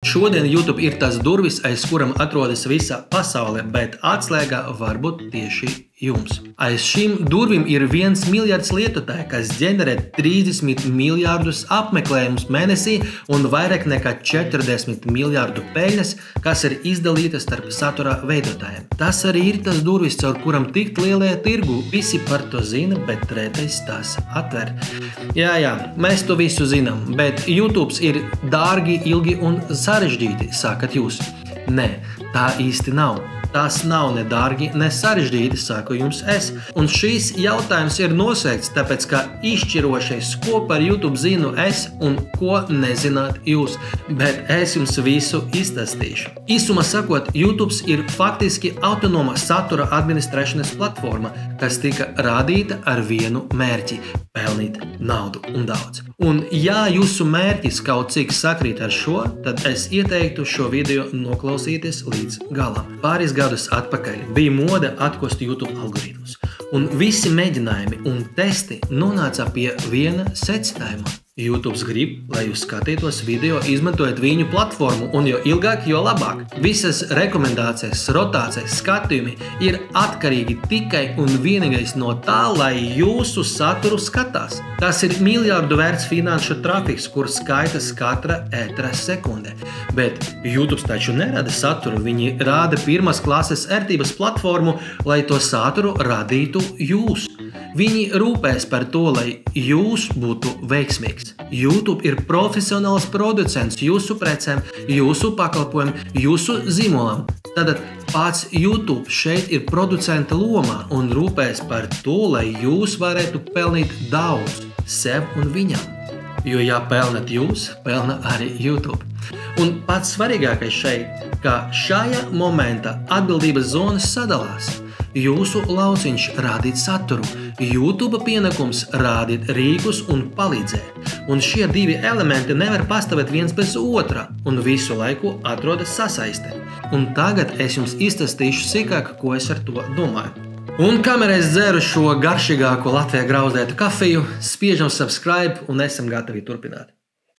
Šodien YouTube ir tas durvis, aiz kuram atrodas visa pasaule, bet atslēga var būt tieši jums. Aiz šīm durvīm ir 1 miljards lietotāju, kas ģenerē 30 miljārdus apmeklējumus mēnesī un vairāk nekā 40 miljārdu peļņas, kas ir izdalītas starp satura veidotājiem. Tas arī ir tas durvis, caur kuram tikt lielajā tirgu. Visi par to zina, bet retais tās atver. Jā, mēs to visu zinām, bet YouTube ir dārgi, ilgi un sarežģīti, sakat jūs. Nē, tā īsti nav. Tās nav ne dārgi, ne sarežģīti, saku jums es. Un šīs jautājums ir noslēgts, tāpēc, ka izšķirošais, ko par YouTube zinu es un ko nezināt jūs. Bet es jums visu izstāstīšu. Īsumā sakot, YouTube ir faktiski autonoma satura administrēšanas platforma, kas tika radīta ar vienu mērķi – pelnīt naudu un daudz. Un ja jūsu mērķis kaut cik sakrīt ar šo, tad es ieteiktu šo video noklausīties līdz galam. Pāris gadus atpakaļ bija moda atkost YouTube algoritmus. Un visi mēģinājumi un testi nonāca pie viena secinājuma. YouTube grib, lai jūs skatītos video izmantojot viņu platformu, un jo ilgāk, jo labāk. Visas rekomendācijas, rotācijas, skatījumi ir atkarīgi tikai un vienīgais no tā, lai jūsu saturu skatās. Tas ir miljardu vērts finanšu trafiks, kur skaitas katra ētera sekunde. Bet YouTube taču nerada saturu, viņi rāda pirmās klases ērtības platformu, lai to saturu radītu jūs. Viņi rūpēs par to, lai jūs būtu veiksmīgs. YouTube ir profesionāls producents jūsu precēm, jūsu pakalpojumiem, jūsu zīmolam. Tātad pats YouTube šeit ir producenta lomā un rūpēs par to, lai jūs varētu pelnīt daudz sev un viņam. Jo ja pelnat jūs, pelna arī YouTube. Un pats svarīgākais šeit, ka šajā momentā atbildības zonas sadalās. Jūsu lauciņš rādīt saturu, YouTube pienākums rādīt rīkus un palīdzēt. Un šie divi elementi nevar pastāvēt viens bez otra un visu laiku atrodas sasaiste. Un tagad es jums izstāstīšu sīkāk, ko es ar to domāju. Un kamēr es dzeru šo garšīgāko Latvijā grauzdētu kafiju, spiežam subscribe un esam gatavi turpināt.